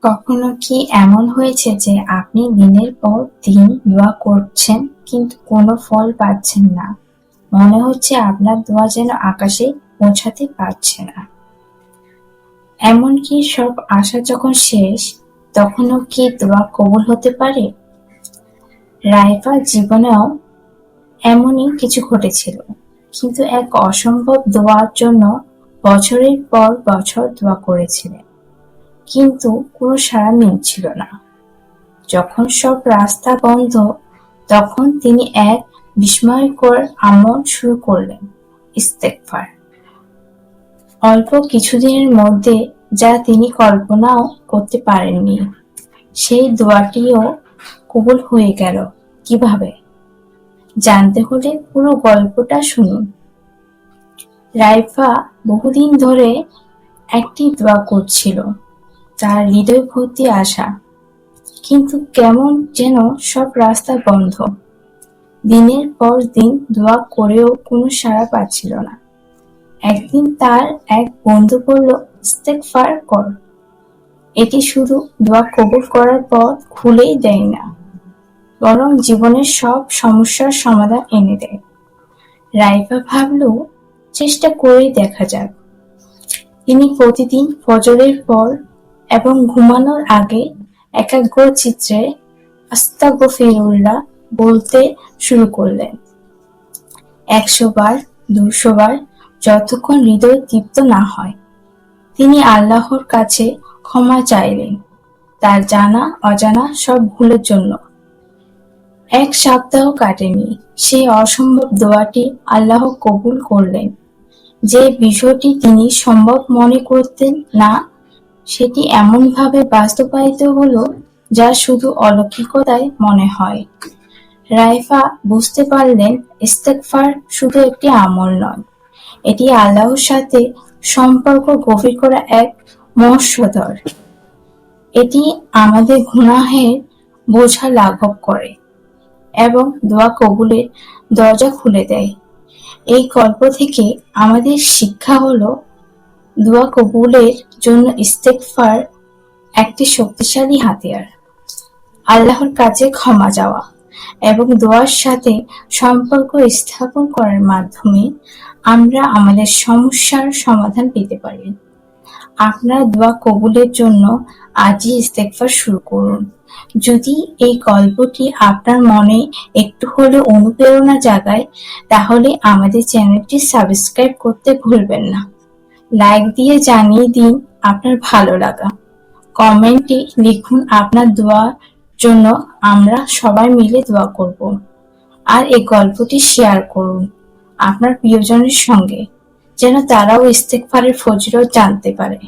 কখনো কি এমন হয়েছে যে আপনি দিনের পর দিন দোয়া করছেন কিন্তু কোনো ফল পাচ্ছেন না? মনে হচ্ছে আপনার দোয়া যেন আকাশে পৌঁছাতে পারছে না। এমনকি সব আশা যখন শেষ, তখনও কি দোয়া কবুল হতে পারে? রাইফার জীবনেও এমনই কিছু ঘটেছিল, কিন্তু এক অসম্ভব দোয়ার জন্য বছরের পর বছর দোয়া করেছিলেন, কিন্তু কোনো সাড়া মিলছিল না। যখন সব রাস্তা বন্ধ, তখন তিনি এক বিস্ময়কর আমল শুরু করলেন, ইস্তেগফার। অল্প কিছুদিনের মধ্যে যা তিনি কল্পনাও করতে পারেননি, সেই দোয়াটিও কবুল হয়ে গেল। কিভাবে জানতে হলে পুরো গল্পটা শুনুন। রাইফা বহুদিন ধরে একটি দোয়া করছিল, তার হৃদয় ভর্তি আশা, কিন্তু কেমন যেন সব রাস্তা বন্ধ। দিনের পর দিন দোয়া করেও কোনো সাড়া পাচ্ছিল না। একদিন তার এক বন্ধু বলল, ইস্তেগফার কর, এটি শুধু দোয়া কবুল করার পথ খুলেই দেয় না, বরং জীবনের সব সমস্যার সমাধান এনে দেয়। রাইফা ভাবল, চেষ্টা করেই দেখা যাক। তিনি প্রতিদিন ফজরের পর এবং ঘুমানোর আগে একাগ্র চিত্রে আস্তাগফিরুল্লাহ বলতে শুরু করলেন। 100 বার, 200 বার, যতক্ষণ হৃদয় তৃপ্ত না হয়। তিনি আল্লাহর কাছে ক্ষমা চাইলেন, তার জানা অজানা সব ভুলের জন্য। 1 সপ্তাহ কাটেনি, সেই অসম্ভব দোয়াটি আল্লাহ কবুল করলেন। যে বিষয়টি তিনি সম্ভব মনে করতেন না, সেটি এমনভাবে বাস্তবায়িত হলো যা শুধু অলৌকিকতায় মনে হয়। রাইফা বুঝতে পারলেন, ইস্তেগফার শুধু একটি আমল নয়, এটি আল্লাহর সাথে সম্পর্ক গভীর করা এক মহোৎসধর। এটি আমাদের গুনাহের বোঝা লাঘব করে এবং দোয়া কবুলের দরজা খুলে দেয়। এই গল্প থেকে আমাদের শিক্ষা হলো, দোয়া কবুলের জন্য ইস্তেগফার একটি শক্তিশালী হাতিয়ার। আল্লাহর কাছে ক্ষমা চাওয়া এবং দোয়ার সাথে সম্পর্ক স্থাপন করার মাধ্যমে আমরা আমাদের সমস্যার সমাধান পেতে পারি। আপনার দোয়া কবুলের জন্য আজই ইস্তেগফার শুরু করুন। যদি এই গল্পটি আপনার মনে একটু হলেও অনুপ্রেরণা জাগায়, তাহলে আমাদের চ্যানেলটি সাবস্ক্রাইব করতে ভুলবেন না। লাইক দিয়ে জানিয়ে দিন আপনার ভালো লাগা। কমেন্টে লিখুন আপনার দোয়ার জন্য, আমরা সবাই মিলে দোয়া করব। আর এই গল্পটি শেয়ার করুন আপনার প্রিয়জনের সঙ্গে, যেন তারাও ইস্তেগফারের ফজিলত জানতে পারে।